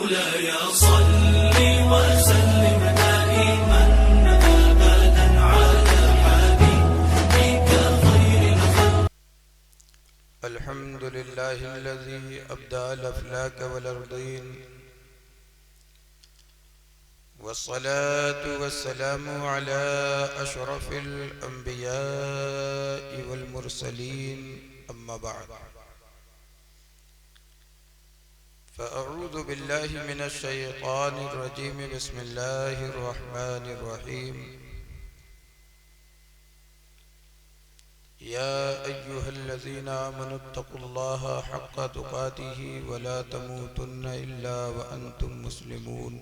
مولاي صل وسلم دائما أبدا على حبيبك خير الخلق. الحمد لله الذي أبدى الأفلاك والأرضين، والصلاة والسلام على أشرف الأنبياء والمرسلين، أما بعد، فأعوذ بالله من الشيطان الرجيم. بسم الله الرحمن الرحيم. يا أيها الذين آمنوا اتقوا الله حق تقاته ولا تموتن إلا وأنتم مسلمون.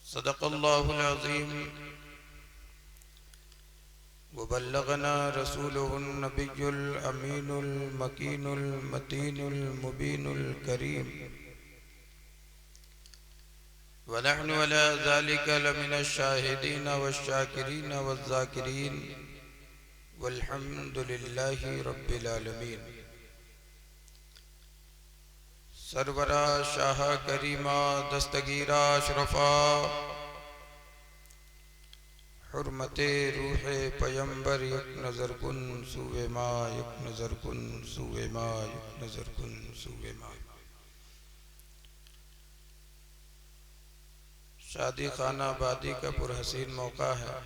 صدق الله العظيم. وبلغنا رسوله النبي الأمين المكين المتين المبين الكريم، ونحن على ذلك لمن الشاهدين والشاكرين والذاكرين، والحمد لله رب العالمين. سرورا شاہ کریمہ دستگیرہ اشرفا، حرمت روح پیمبر یک نظر کن سوئے ما، یک نظر کن سوئے ما، یک نظر کن سوئے ما. شادی خانہ آبادی کا پرحسین موقع ہے.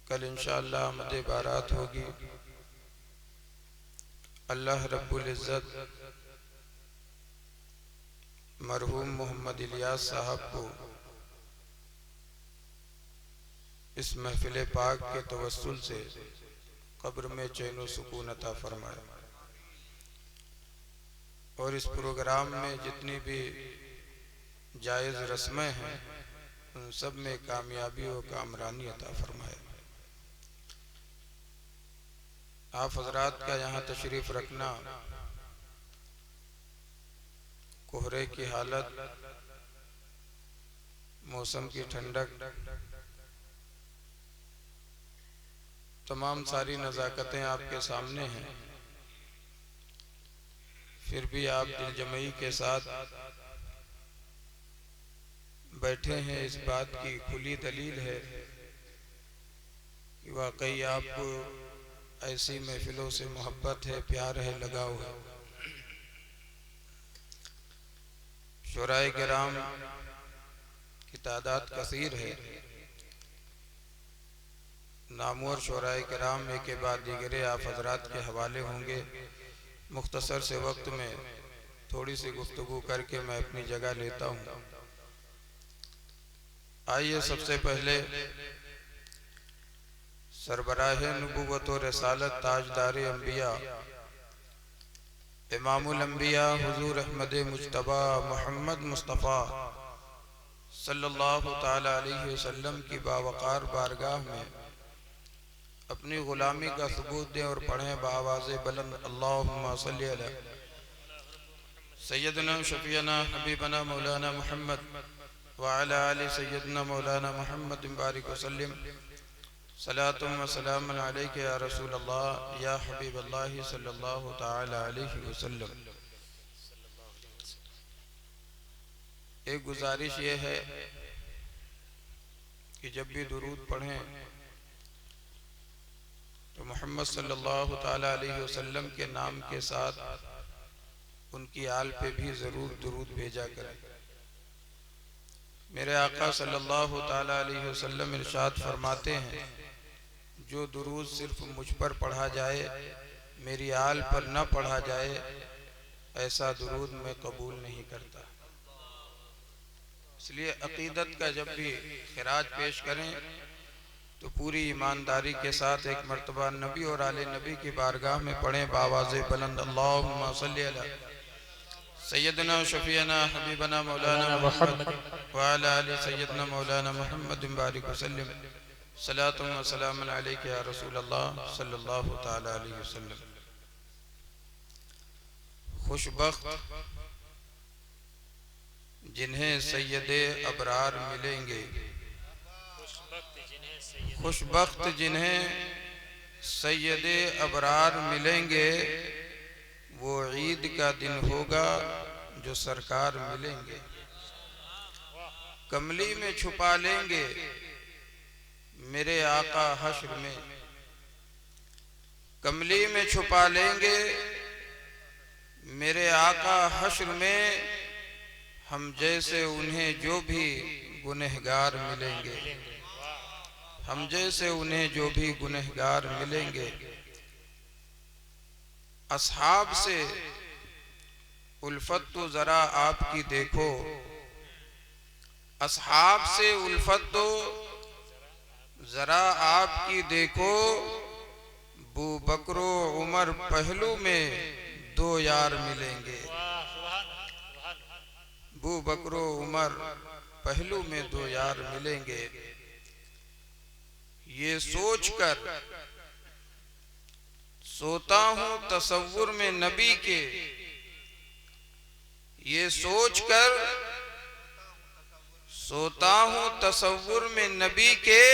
کل انشاءاللہ آمد بارات ہوگی. اللہ رب العزت مرحوم محمد الیاس صاحب کو اس محفل پاک کے توسل سے قبر میں چین و سکون عطا فرمائے، اور اس پروگرام میں جتنی بھی جائز رسمیں ہیں ان سب میں کامیابی و کامرانی عطا فرمائے. آپ حضرات کا یہاں تشریف رکھنا، کوہرے کی حالت، موسم کی ٹھنڈک، تمام ساری نزاکتیں آپ کے سامنے ہیں، پھر بھی آپ دل جمعی کے ساتھ بیٹھے ہیں. اس بات کی کھلی دلیل ہے کہ واقعی آپ کو ایسی محفلوں سے محبت ہے، پیار ہے، لگاؤ ہے. شورائے کرام کی تعداد کثیر ہے. نامور شورائے کرام ایک کے بعد دیگرے آپ حضرات کے حوالے ہوں گے. مختصر سے وقت میں تھوڑی سی گفتگو کر کے میں اپنی جگہ لیتا ہوں. آئیے سب سے پہلے سربراہ نبوت و رسالت، تاجدار انبیاء، امام الانبیاء حضور احمد مجتبی محمد مصطفیٰ صلی اللہ تعالی علیہ وسلم کی باوقار بارگاہ میں اپنی غلامی کا ثبوت دیں اور پڑھیں بآواز بلند: اللہم صلی علی سیدنا شفیعنا حبیبنا مولانا محمد وعلی آل سیدنا مولانا محمد بارک وسلم. صلاۃ و سلام علیک یا رسول اللہ یا حبیب اللہ صلی اللہ تعالی علیہ وسلم. ایک گزارش یہ ہے کہ جب بھی درود پڑھیں تو محمد صلی اللہ تعالی علیہ وسلم کے نام کے ساتھ ان کی آل پہ بھی ضرور درود بھیجا کریں. میرے آقا صلی اللہ تعالی علیہ وسلم ارشاد فرماتے ہیں، جو درود صرف مجھ پر پڑھا جائے، میری آل پر نہ پڑھا جائے، ایسا درود میں قبول نہیں کرتا. اس لیے عقیدت کا جب بھی خراج پیش کریں تو پوری ایمانداری کے ساتھ ایک مرتبہ نبی اور آل نبی کی بارگاہ میں پڑھیں بآواز بلند: اللہم صلی علی سیدنا شفیعنا حبیبنا مولانا محمد وعلی آل سیدنا مولانا محمد بارک وسلم. صلاۃ و سلام علیک یا رسول اللہ صلی اللہ تعالی علیہ وسلم. خوش بخت جنہیں سید ابرار ملیں گے، خوش بخت جنہیں سید ابرار ملیں گے، عید کا دن ہوگا جو سرکار ملیں گے، کملی میں چھپا لیں گے میرے آقا حشر میں، کملی میں چھپا لیں گے میرے آقا حشر میں، ہم جیسے انہیں جو بھی گنہگار ملیں گے، ہم جیسے انہیں جو بھی گنہگار ملیں گے۔ اصحاب سے الفت تو ذرا آپ کی دیکھو، اصحاب سے الفت تو ذرا آپ کی دیکھو، بو بکر و عمر پہلو میں دو یار ملیں گے، بو بکر و عمر پہلو میں دو یار ملیں گے۔ یہ سوچ کر سوتا ہوں تصور میں نبی کے، یہ سوچ کر سوتا ہوں تصور میں نبی کے،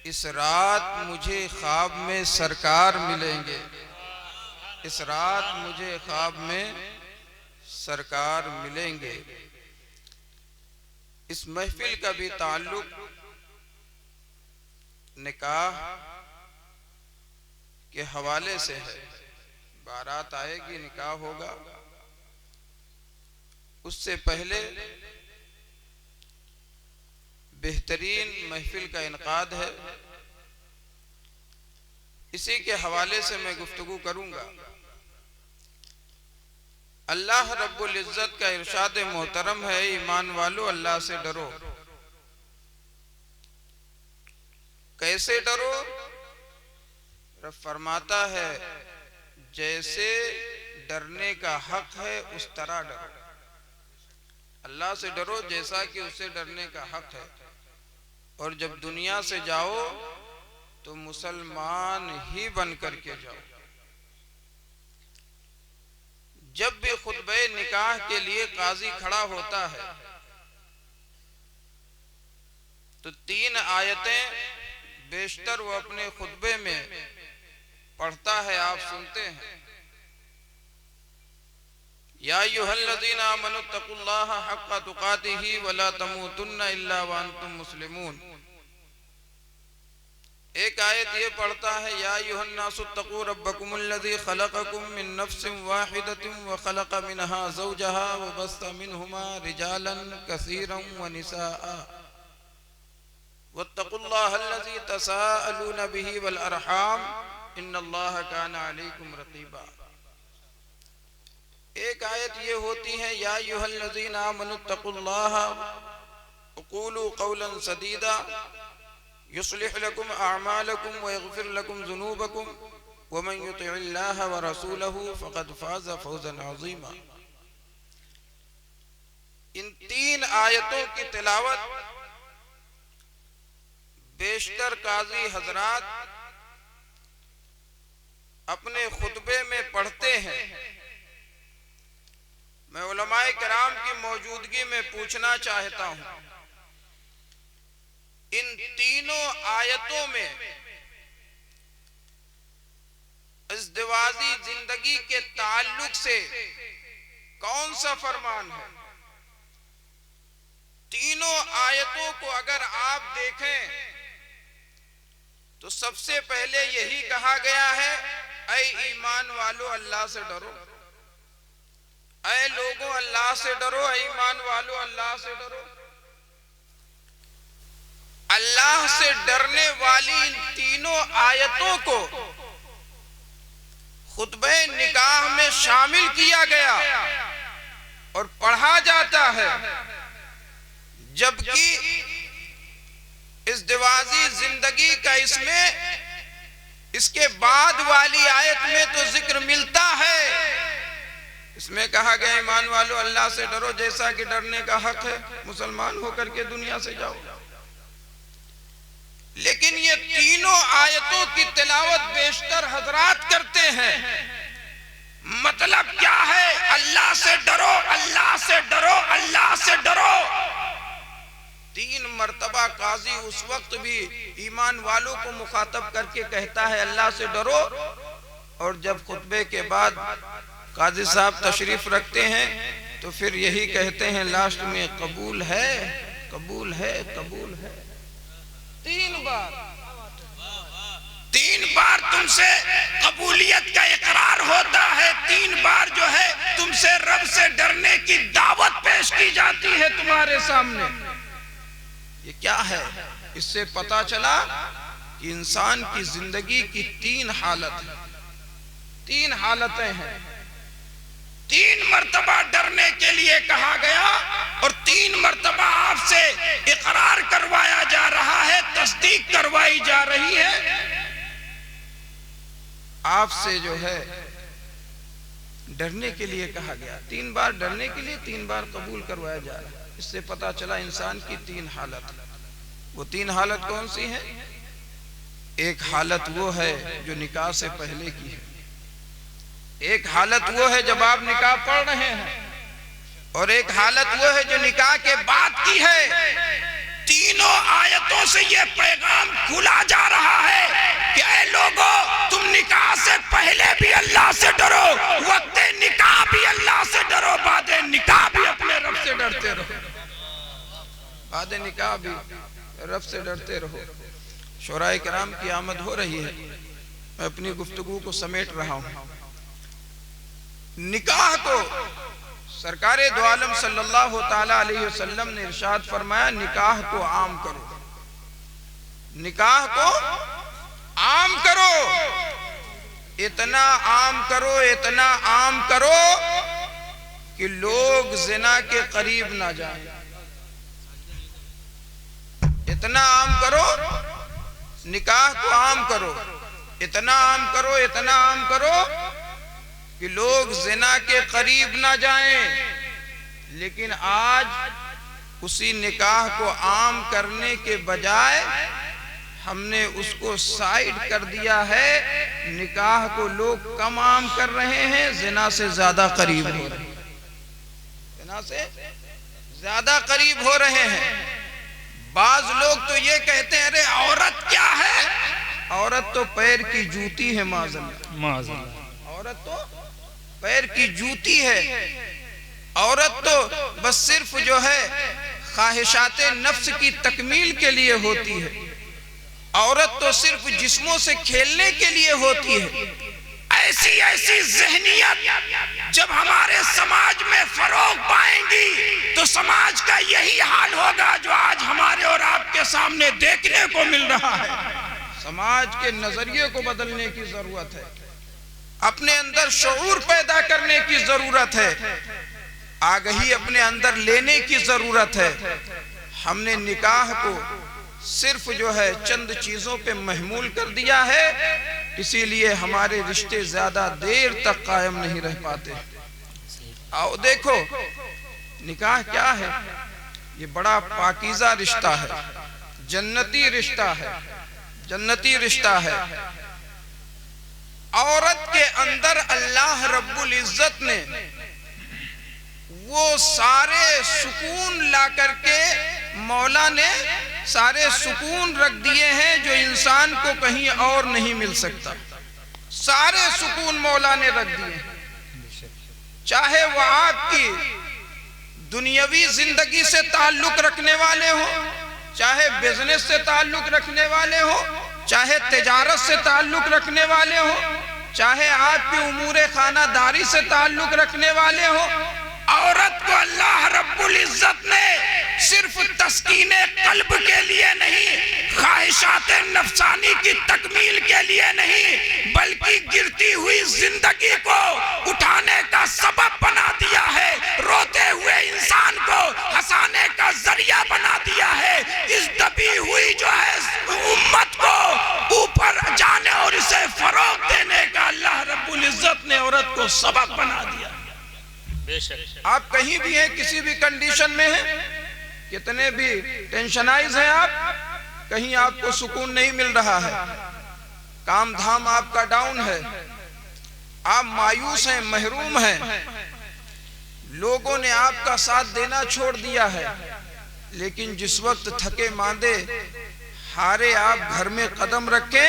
اس رات مجھے خواب میں سرکار ملیں گے، اس رات مجھے خواب میں سرکار ملیں گے۔ اس محفل کا بھی تعلق نکاح کے حوالے سے ہے، بارات آئے گی، نکاح ہوگا، اس سے پہلے بہترین محفل کا انعقاد ہے، اسی کے حوالے سے میں گفتگو کروں گا۔ اللہ رب العزت کا ارشاد محترم ہے، ایمان والو اللہ سے ڈرو۔ کیسے ڈرو؟ رب فرماتا ہے جیسے ڈرنے کا حق ہے اس طرح ڈرو، اللہ سے ڈرو جیسا کہ اسے ڈرنے کا حق ہے۔ اور جب دنیا سے جاؤ تو مسلمان ہی بن کر کے جاؤ۔ جب بھی خطبہ نکاح کے لیے قاضی کھڑا ہوتا ہے تو 3 آیتیں بیشتر وہ اپنے خطبے میں پڑھتا ہے، آپ سنتے ہیں۔ یا ایھا الذین آمنوا اتقوا اللہ حق تقاتہ ولا تموتن الا وانتم مسلمون۔ ایک آیت یہ پڑھتا ہے یا ایھا الناس اتقوا ربکم الذی خلقکم من نفس واحدۃ وخلق منها زوجها وبث منهما رجالا کثیرا ونساء واتقوا اللہ الذی تساءلون به والارحام ان اللہ کان علیکم رقیبا۔ ایک آیت یہ ہوتی ہے یا ایھا الذین آمنوا اتقوا اللہ وقولوا قولا سدیدا یصلح لکم اعمالکم ویغفر لکم ذنوبکم ومن یطع اللہ ورسولہ فقد فاز فوزا عظیما۔ ان 3 آیتوں کی تلاوت بیشتر قاضی حضرات اپنے خطبے میں پڑھتے ہیں۔ میں علماء کرام کی موجودگی میں پوچھنا چاہتا ہوں، ان تینوں آیتوں میں ازدواجی زندگی کے تعلق سے کون سا فرمان ہے؟ تینوں آیتوں کو اگر آپ دیکھیں تو سب سے پہلے یہی کہا گیا ہے اے ایمان والو اللہ سے ڈرو، اے لوگوں اللہ سے ڈرو، اے ایمان والو اللہ سے ڈرو۔ اللہ سے ڈرنے والی ان تینوں آیتوں کو خطبہ نکاح میں شامل کیا گیا اور پڑھا جاتا ہے، جبکہ ازدواجی زندگی کا اس کے بعد والی آیت میں تو ذکر ملتا ہے، اس میں کہا گیا ایمان والو اللہ سے ڈرو جیسا کہ ڈرنے کا حق ہے، مسلمان ہو کر کے دنیا سے جاؤ۔ لیکن یہ تینوں آیتوں کی تلاوت بیشتر حضرات کرتے ہیں، مطلب کیا ہے؟ اللہ سے ڈرو، اللہ سے ڈرو، اللہ سے ڈرو۔ 3 مرتبہ قاضی اس وقت بھی ایمان والوں کو مخاطب کر کے کہتا ہے اللہ سے ڈرو، اور جب خطبے کے بعد قاضی صاحب تشریف رکھتے ہیں تو پھر یہی کہتے ہیں لاسٹ میں قبول ہے قبول ہے قبول ہے. 3 بار تم سے قبولیت کا اقرار ہوتا ہے. 3 بار جو ہے تم سے رب سے ڈرنے کی دعوت پیش کی جاتی ہے تمہارے سامنے. یہ کیا ہے؟ اس سے پتا چلا کہ انسان کی زندگی کی 3 حالتیں ہیں. 3 مرتبہ ڈرنے کے لیے کہا گیا اور 3 مرتبہ آپ سے اقرار کروایا جا رہا ہے، تصدیق کروائی جا رہی ہے. آپ سے جو ہے ڈرنے کے لیے کہا گیا، 3 بار ڈرنے کے لیے، 3 بار قبول کروایا جا رہا ہے. اس سے پتا چلا انسان کی 3 حالت. وہ 3 حالت کون سی ہیں؟ ایک حالت وہ ہے جو نکاح سے پہلے کی ہے. ایک حالت وہ ہے جب آپ نکاح پڑھ رہے ہیں، اور ایک حالت وہ ہے جو نکاح کے بعد کی ہے. تینوں آیتوں سے یہ پیغام کھلا جا رہا ہے کہ اے لوگو، تم نکاح سے پہلے بھی اللہ سے ڈرو، وقت نکاح بھی اللہ سے ڈرو، بعد نکاح بھی اپنے رب سے ڈرتے رہو. بعد نکاح بھی رب سے ڈرتے رہو. شورا کرام کی آمد ہو رہی ہے، میں اپنی گفتگو کو سمیٹ رہا ہوں. نکاح کو سرکار دو عالم صلی اللہ تعالی علیہ وسلم نے ارشاد فرمایا، نکاح کو عام کرو، نکاح کو عام کرو. اتنا عام کرو، اتنا عام کرو کہ لوگ زنا کے قریب نہ جائیں. اتنا عام کرو، نکاح کو عام کرو، اتنا عام کرو، اتنا عام کرو کہ لوگ زنا کے قریب نہ جائیں. لیکن آج اسی نکاح کو عام کرنے کے بجائے ہم نے اس کو سائیڈ کر دیا ہے. نکاح کو لوگ کم عام کر رہے ہیں، زنا سے زیادہ قریب ہو رہے ہیں. زنا سے زیادہ قریب ہو رہے ہیں. بعض لوگ تو یہ کہتے ہیں ارے عورت کیا ہے؟ عورت تو پیر کی جوتی ہے. معاذ اللہ، عورت تو پیر کی جوتی ہے. عورت تو بس صرف جو ہے خواہشات نفس کی تکمیل کے لیے ہوتی ہے. عورت تو صرف جسموں سے کھیلنے کے لیے ہوتی ہے. ایسی ذہنیت جب ہمارے سماج میں فروغ پائیں گی تو سماج کا یہی حال ہوگا جو آج ہمارے اور آپ کے سامنے دیکھنے کو مل رہا ہے. سماج کے نظریے کو بدلنے کی ضرورت ہے، اپنے اندر شعور پیدا کرنے کی ضرورت ہے، آگہی اپنے اندر لینے کی ضرورت ہے. ہم نے نکاح کو صرف جو ہے چند چیزوں پہ محمول کر دیا ہے، اسی لیے ہمارے رشتے زیادہ دیر تک قائم نہیں رہ پاتے. آؤ دیکھو نکاح کیا ہے. یہ بڑا پاکیزہ رشتہ ہے، جنتی رشتہ ہے، جنتی رشتہ ہے. عورت کے اندر اللہ رب العزت نے وہ سارے سکون لا کر کے مولا نے سارے سکون رکھ دیے ہیں جو انسان کو کہیں اور نہیں مل سکتا. سارے سکون مولا نے رکھ دیے ہیں، چاہے وہ آپ کی دنیاوی زندگی سے تعلق رکھنے والے ہوں، چاہے بزنس سے تعلق رکھنے والے ہوں، چاہے تجارت سے تعلق رکھنے والے ہوں، چاہے آپ کی امور خانہ داری سے تعلق رکھنے والے ہوں. عورت کو اللہ رب العزت نے صرف تسکین قلب کے لیے نہیں، خواہشات نفسانی کی تکمیل کے لیے نہیں، بلکہ گرتی ہوئی زندگی کو اٹھانے کا سبب بنا دیا ہے، روتے ہوئے انسان کو ہنسانے کا ذریعہ بنا دیا ہے. اس دبی ہوئی جو ہے امت کو اوپر جانے اور اسے فروغ دینے کا اللہ رب العزت نے عورت کو سبب بنا دیا. آپ کہیں بھی ہیں، کسی بھی کنڈیشن میں ہیں، کتنے بھی ٹینشنائز ہیں آپ، کہیں آپ کو سکون نہیں مل رہا ہے، کام دھام آپ کا ڈاؤن ہے، آپ مایوس ہیں، محروم ہیں، لوگوں نے آپ کا ساتھ دینا چھوڑ دیا ہے. لیکن جس وقت تھکے ماندے ہارے آپ گھر میں قدم رکھیں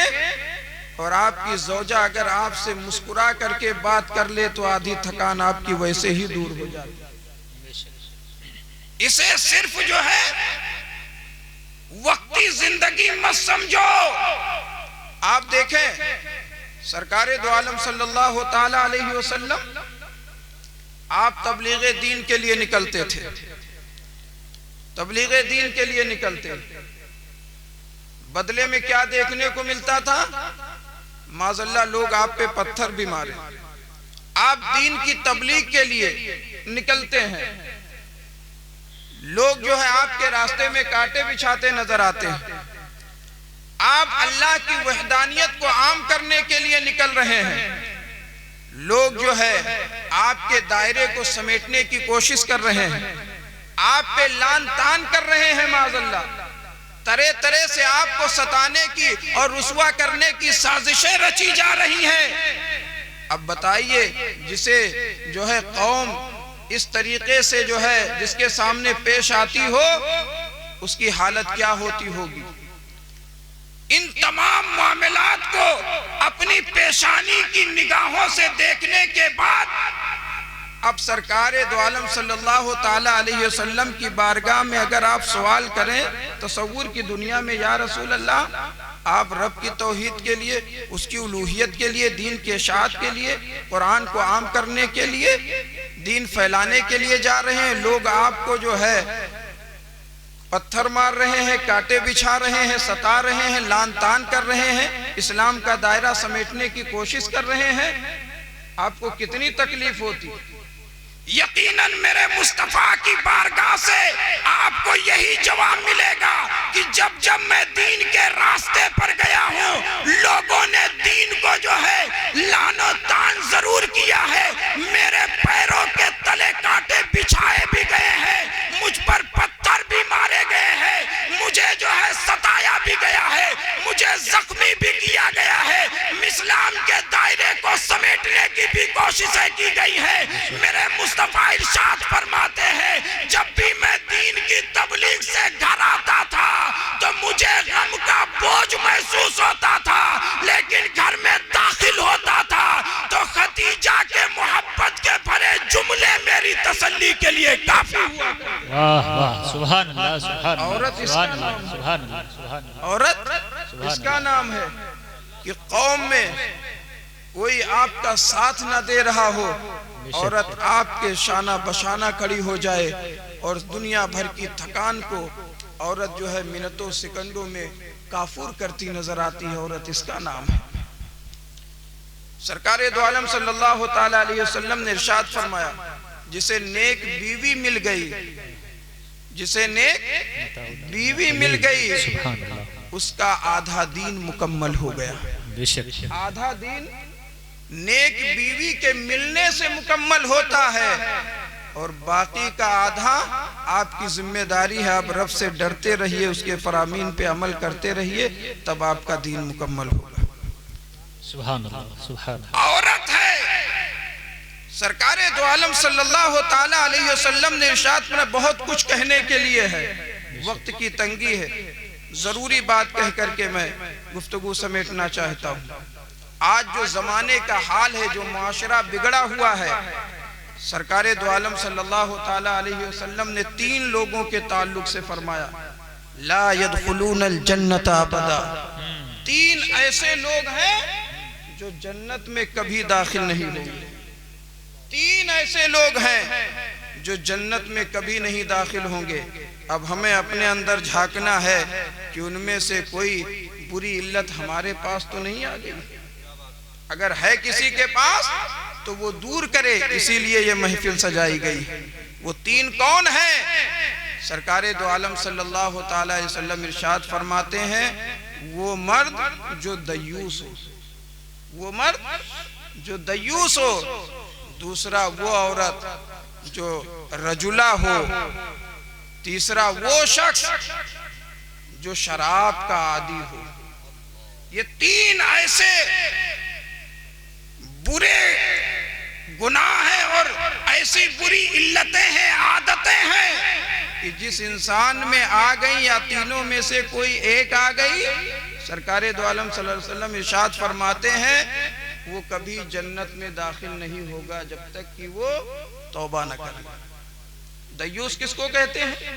اور آپ کی زوجہ اگر آپ سے مسکرا کر کے بات کر لے تو آدھی تھکان آپ کی ویسے ہی دور ہو جاتی. اسے صرف جو ہے وقتی زندگی مت سمجھو. آپ دیکھیں سرکار دو عالم صلی اللہ تعالی علیہ وسلم آپ تبلیغ دین کے لیے نکلتے تھے. تبلیغ دین کے لیے نکلتے. بدلے میں کیا دیکھنے کو ملتا تھا؟ معاذ اللہ لوگ آپ پہ پتھر بھی مارے. آپ دین کی تبلیغ کے لیے نکلتے ہیں، لوگ جو ہے آپ کے راستے میں کانٹے بچھاتے نظر آتے ہیں. آپ اللہ کی وحدانیت کو عام کرنے کے لیے نکل رہے ہیں، لوگ جو ہے آپ کے دائرے کو سمیٹنے کی کوشش کر رہے ہیں، آپ پہ لان تان کر رہے ہیں. معاذ اللہ طرح طرح سے آپ کو ستانے کی اور رسوا کرنے کی سازشیں رچی جا رہی ہیں. اب بتائیے جسے جو ہے قوم اس طریقے سے جو ہے جس کے سامنے پیش آتی ہو اس کی حالت کیا ہوتی ہوگی. ان تمام معاملات کو اپنی پیشانی کی نگاہوں سے دیکھنے کے بعد اب سرکار دو عالم صلی اللہ تعالی علیہ وسلم کی بارگاہ میں اگر آپ سوال کریں تصور کی دنیا میں، یا رسول اللہ آپ رب کی توحید کے لیے، اس کی الوہیت کے لیے، دین کی اشاعت کے لیے، قرآن کو عام کرنے کے لیے، دین پھیلانے کے لیے جا رہے ہیں، لوگ آپ کو جو ہے پتھر مار رہے ہیں، کانٹے بچھا رہے ہیں، ستا رہے ہیں، لان تان کر رہے ہیں، اسلام کا دائرہ سمیٹنے کی کوشش کر رہے ہیں، آپ کو کتنی تکلیف ہوتی. یقیناً میرے مصطفیٰ کی بارگاہ سے آپ کو یہی جواب ملے گا کہ جب جب میں دین کے راستے پر گیا ہوں لوگوں نے دین کو جو ہے لعن و طعن ضرور کیا ہے، میرے پیروں کے تلے کانٹے بچھائے بھی گئے ہیں، مجھ پر پتھر بھی مارے گئے ہیں، مجھے جو ہے ستایا بھی گیا ہے، مجھے زخمی بھی کیا گیا ہے، اسلام کے دائرے کو سمیٹنے کی بھی کوششیں کی گئی ہیں. میرے مصطفیٰ ارشاد فرماتے ہیں جب بھی میں دین کی تبلیغ سے گھر آتا تھا تو مجھے غم کا بوجھ محسوس ہوتا تھا، لیکن گھر میں داخل ہوتا تھا تو خدیجہ کے محبت کے بھرے جملے میری تسلی کے لیے کافی ہوا. واہ واہ سبحان اللہ سبحان عورت اللہ سبحان اللہ سبحان اللہ سبحان اللہ. عورت اس کا نام ہے کہ قوم میں کوئی آپ کا ساتھ نہ دے رہا ہو، عورت آپ کے شانہ بشانہ کھڑی ہو جائے اور دنیا بھر کی تھکان کو عورت جو ہے منٹوں سیکنڈوں میں کافور کرتی نظر آتی ہے. عورت اس کا نام ہے. سرکار دو عالم صلی اللہ تعالی علیہ وسلم نے ارشاد فرمایا جسے نیک بیوی مل گئی، جسے نیک بیوی مل گئی اس کا آدھا دین مکمل ہو گیا. آدھا دین نیک بیوی کے ملنے سے مکمل ہوتا ہے اور باقی کا آدھا آپ کی ذمہ داری ہے. آپ رب سے ڈرتے رہیے، اس کے فرامین پہ عمل کرتے رہیے، تب آپ کا دین مکمل ہوگا. سبحان اللہ سبحان اللہ. عورت ہے. سرکار دو عالم صلی اللہ تعالی علیہ وسلم نے ارشاد میں بہت کچھ کہنے کے لیے ہے، وقت کی تنگی ہے، ضروری بات کہہ کر کے میں گفتگو سمیٹنا چاہتا ہوں. آج جو زمانے کا حال ہے، جو معاشرہ بگڑا ہوا ہے، سرکار دو عالم صلی اللہ تعالی علیہ وسلم نے 3 لوگوں کے تعلق سے فرمایا لا يدخلون الجنت ابدا. 3 ایسے لوگ ہیں جو جنت میں کبھی داخل نہیں ہوں گے. 3 ایسے لوگ ہیں جو جنت میں کبھی نہیں داخل ہوں گے. اب ہمیں اپنے اندر جھانکنا ہے کہ ان میں سے کوئی بری علت ہمارے پاس تو نہیں آ گئی. اگر ہے کسی کے پاس تو وہ دور کرے، اسی لیے یہ محفل سجائی گئی. وہ 3 کون ہیں؟ سرکار دو عالم صلی اللہ تعالی علیہ وسلم ارشاد فرماتے ہیں وہ مرد جو دیوس ہو، وہ مرد جو دیوس ہو. دوسرا وہ عورت جو رجلہ ہو. تیسرا وہ شخص جو شراب کا عادی ہو. یہ 3 ایسے برے گناہ ہیں اور ایسی بری علتیں ہیں، عادتیں ہیں کہ جس انسان میں آ گئی یا تینوں میں سے کوئی ایک آ گئی سرکار دو عالم صلی اللہ علیہ وسلم ارشاد فرماتے ہیں وہ کبھی جنت میں داخل نہیں ہوگا جب تک کہ وہ توبہ نہ کرے۔ دیوس کس کو کہتے ہیں؟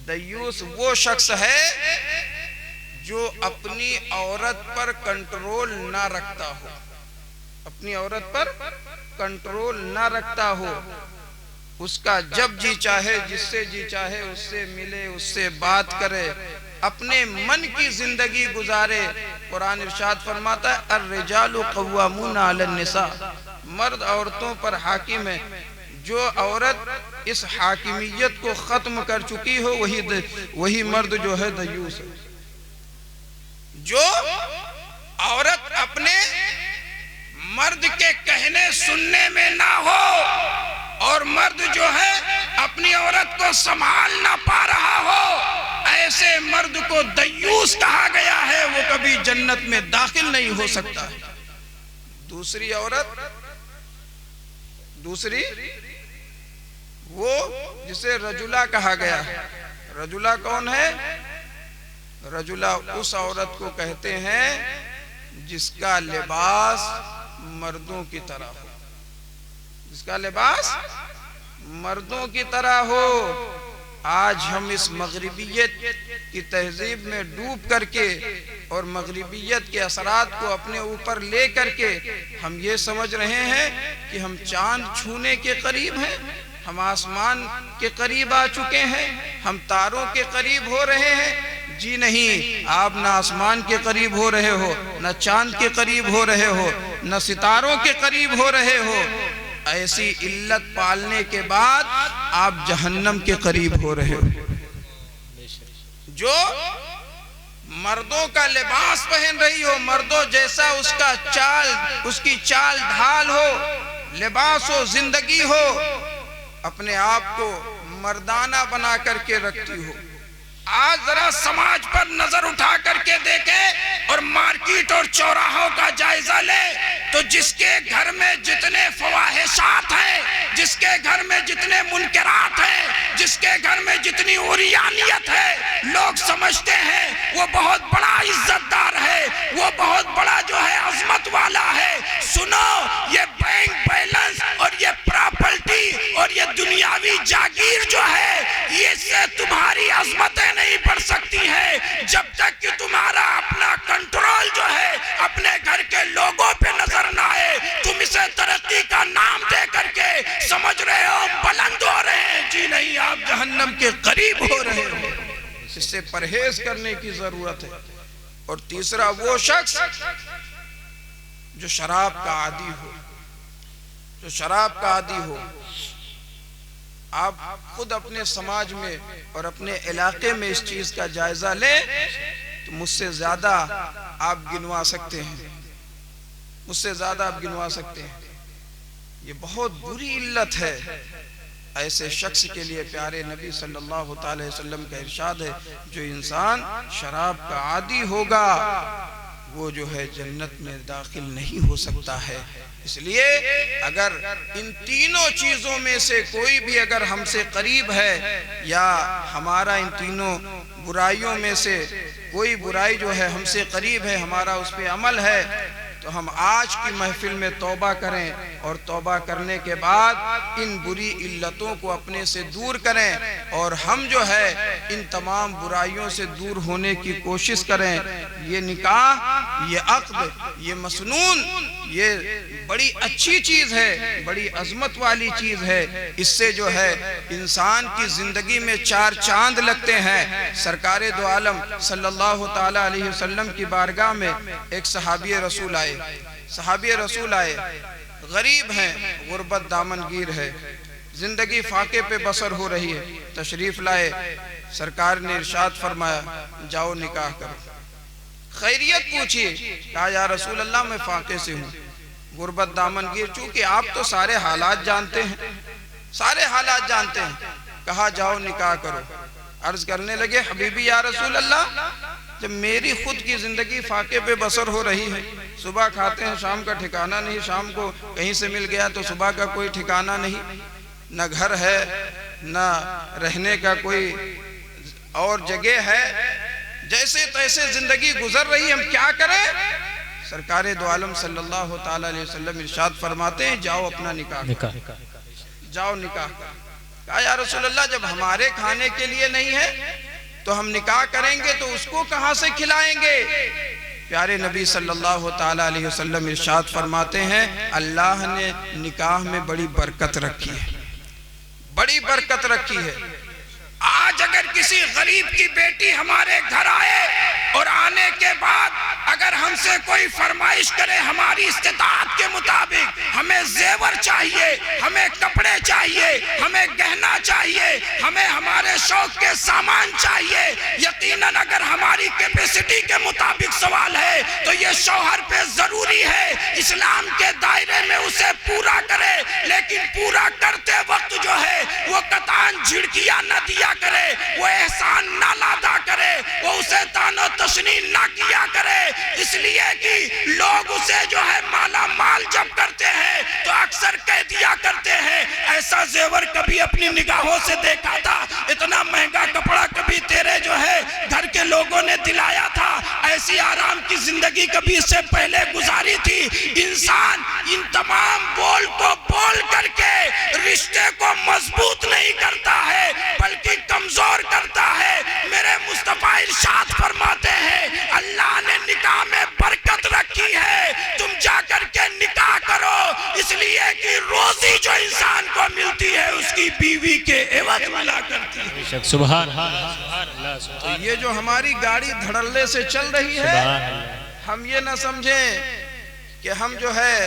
دیوس وہ شخص ہے جو اپنی عورت پر کنٹرول نہ رکھتا ہو، اپنی عورت پر کنٹرول نہ رکھتا ہو، اس کا جب جی چاہے جس سے جی چاہے اس سے ملے، اس سے بات کرے، اپنے من کی زندگی گزارے۔ قرآن ارشاد فرماتا ہے الرجال قوامون علی النساء، مرد عورتوں پر حاکم ہے۔ جو عورت اس حاکمیت کو ختم کر چکی ہو وہی مرد جو ہے دیوس ہے۔ جو عورت اپنے مرد کے کہنے سننے میں نہ ہو اور مرد جو ہے اپنی عورت کو سنبھال نہ پا رہا ہو، ایسے مرد کو دیوس کہا گیا ہے، وہ کبھی جنت میں داخل نہیں ہو سکتا۔ دوسری عورت، دوسری وہ جسے رجلہ کہا گیا ہے۔ رجلہ کون ہے؟ رجلہ اس عورت کو کہتے ہیں جس کا لباس مردوں کی طرح ہو، جس کا لباس مردوں کی طرح ہو۔ آج ہم اس مغربیت کی تہذیب میں ڈوب کر کے اور مغربیت کے اثرات کو اپنے اوپر لے کر کے ہم یہ سمجھ رہے ہیں کہ ہم چاند چھونے کے قریب ہیں، ہم آسمان کے قریب آ چکے ہیں، ہم تاروں کے قریب ہو رہے ہیں۔ جی نہیں، آپ نہ آسمان کے قریب ہو رہے ہو، نہ چاند کے قریب ہو رہے ہو، نہ ستاروں کے قریب ہو رہے ہو۔ ایسی علت پالنے کے بعد آپ جہنم کے قریب ہو رہے ہو۔ جو مردوں کا لباس پہن رہی ہو، مردوں جیسا اس کا چال، اس کی چال ڈھال ہو، لباس ہو، زندگی ہو، اپنے آپ کو مردانہ بنا کر کے رکھتی ہو۔ آج ذرا سماج پر نظر اٹھا کر کے دیکھیں اور مارکیٹ اور چوراہوں کا جائزہ لے تو جس کے گھر میں جتنے فواحشات ہیں، جس کے گھر میں جتنے منکرات ہیں، جس کے گھر میں جتنی عریانیت ہے، لوگ سمجھتے ہیں وہ بہت بڑا عزت دار ہے، وہ بہت بڑا جو ہے عظمت والا ہے۔ سنو، یہ بینک بیلنس اور یہ پراپرٹی اور یہ دنیاوی جاگیر جو ہے، یہ سے تمہاری عظمتیں نہیں بڑھ سکتی ہے جب تک کہ تمہارا اپنا کنٹرول جو ہے اپنے گھر کے لوگوں پہ نظر نہ آئے۔ تم اسے ترقی کا نام دے کر کے سمجھ رہے ہو بلند ہو رہے ہیں، جی نہیں، آپ جہنم کے قریب ہو رہے ہو۔ اس سے پرہیز کرنے کی ضرورت ہے۔ اور تیسرا وہ شخص جو شراب کا عادی ہو، جو شراب کا عادی ہو۔ آپ خود اپنے سماج میں اور اپنے علاقے میں اس چیز کا جائزہ لیں تو مجھ سے زیادہ آپ گنوا سکتے ہیں، مجھ سے زیادہ آپ گنوا سکتے ہیں۔ یہ بہت بری علت ہے۔ ایسے شخص کے لیے پیارے نبی صلی اللہ علیہ وسلم کا ارشاد ہے جو انسان شراب کا عادی ہوگا وہ جو ہے جنت میں داخل نہیں ہو سکتا ہے۔ اس لیے اگر ان تینوں چیزوں میں سے کوئی بھی اگر ہم سے قریب ہے یا ہمارا ان تینوں برائیوں میں سے کوئی برائی جو ہے ہم سے قریب ہے، ہمارا اس پہ عمل ہے، تو ہم آج کی محفل میں توبہ کریں اور توبہ کرنے کے بعد ان بری علتوں کو اپنے سے دور کریں اور ہم جو ہے ان تمام برائیوں سے دور ہونے کی کوشش کریں۔ یہ نکاح، یہ عقد، یہ مسنون، یہ بڑی اچھی چیز ہے، بڑی عظمت والی چیز ہے۔ اس سے جو ہے انسان کی زندگی میں چار چاند لگتے ہیں۔ سرکار دو عالم صلی اللہ تعالی علیہ وسلم کی بارگاہ میں ایک صحابی رسول آئے، صحابی رسول آئے، غریب ہیں، غربت دامن گیر ہے، زندگی فاقے پہ بسر ہو رہی ہے، تشریف لائے۔ سرکار نے ارشاد فرمایا جاؤ نکاح کرو۔ خیریت پوچھی، کہا یا رسول اللہ میں فاقے سے ہوں، غربت دامن گیر، چونکہ آپ تو سارے حالات جانتے ہیں، سارے حالات جانتے ہیں، کہا جاؤ نکاح کرو۔ عرض کرنے لگے حبیبی یا رسول اللہ جب میری خود کی زندگی فاقے پہ بسر ہو رہی ہے، صبح کھاتے ہیں شام کا ٹھکانہ نہیں، شام کو کہیں سے مل گیا تو صبح کا کوئی ٹھکانہ نہیں، نہ گھر ہے نہ رہنے کا کوئی اور جگہ ہے، جیسے تیسے زندگی گزر رہی، ہم کیا کریں؟ سرکار دو عالم صلی اللہ تعالی علیہ وسلم ارشاد فرماتے ہیں جاؤ اپنا نکاح کرو، جاؤ نکاح کرو۔ کہا یا رسول اللہ جب ہمارے کھانے کے لیے نہیں ہے تو ہم نکاح کریں گے تو اس کو کہاں سے کھلائیں گے؟ پیارے نبی صلی اللہ تعالی علیہ وسلم ارشاد فرماتے ہیں اللہ نے نکاح میں بڑی برکت رکھی ہے، بڑی برکت رکھی ہے۔ آج اگر کسی غریب کی بیٹی ہمارے گھر آئے اور آنے کے بعد اگر ہم سے کوئی فرمائش کرے ہماری استطاعت کے مطابق، ہمیں زیور چاہیے، ہمیں کپڑے چاہیے، ہمیں گہنا چاہیے، ہمیں ہمارے شوق کے سامان چاہیے، یقیناً اگر ہماری کیپیسٹی کے مطابق سوال ہے تو یہ شوہر پہ ضروری ہے اسلام کے دائرے میں اسے پورا کرے، لیکن پورا کرتے وقت جو ہے وہ قطعاً جھڑکیاں نہ دیا کرے، وہ احسان نہ لادا کرے، وہ اسے تان و تشنیع نہ کیا کرے، اس لیے کہ لوگ اسے جو ہے مالا مال جب کرتے ہیں تو اکثر کہہ دیا کرتے ہیں ایسا زیور کبھی اپنی نگاہوں سے دیکھا تھا، اتنا مہنگا کپڑا کبھی تیرے جو ہے گھر کے لوگوں نے دلایا تھا، ایسی آرام کی زندگی کبھی اس سے پہلے گزاری تھی۔ انسان ان تمام بول کو بول کر کے رشتے کو مضبوط نہیں کرتا ہے بلکہ کمزور کرتا ہے۔ میرے مصطفیٰ ارشاد فرماتے ہیں اللہ نے نکاح میں برکت رکھی ہے، تم جا کر کے نکاح کرو، اس لیے کہ روزی جو انسان کو ملتی ہے اس کی بیوی کے عوض ملا کرتی ہے۔ سبحان اللہ، تو یہ جو ہماری گاڑی دھڑلے سے چل رہی ہے، ہم یہ نہ سمجھیں کہ ہم جو ہے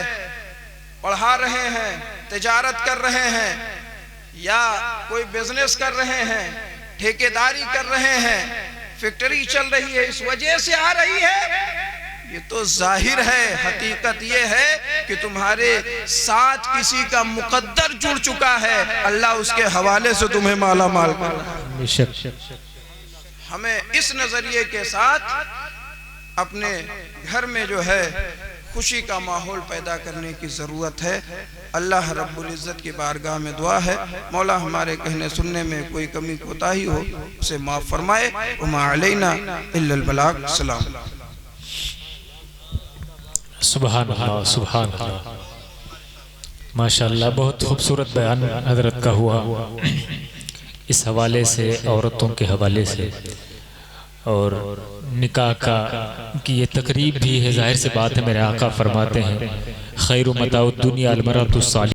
پڑھا رہے ہیں، تجارت کر رہے ہیں یا کوئی بزنس کر رہے ہیں، ٹھیکیداری کر رہے ہیں، فیکٹری چل رہی ہے اس وجہ سے آ رہی ہے۔ یہ تو ظاہر ہے، حقیقت یہ ہے کہ تمہارے ساتھ کسی کا مقدر جڑ چکا ہے، اللہ اس کے حوالے سے تمہیں مالا مال کر رہا ہے۔ ہمیں اس نظریے کے ساتھ اپنے گھر میں جو ہے خوشی کا ماحول پیدا کرنے کی ضرورت ہے۔ اللہ رب العزت کی بارگاہ میں دعا ہے مولا ہمارے کہنے سننے میں کوئی کمی کوتاہی ہو اسے معاف فرمائے۔ وما علینا الا البلاغ۔ سلام۔ سبحان اللہ، سبحان اللہ، ماشاءاللہ بہت خوبصورت بیان حضرت کا ہوا اس حوالے سے، عورتوں کے حوالے سے، اور نکاح کی یہ تقریب بھی ہے۔ ظاہر سے بات ہے میرے آقا فرماتے ہیں خیر متاع الدنیا المرأۃ الصالحہ۔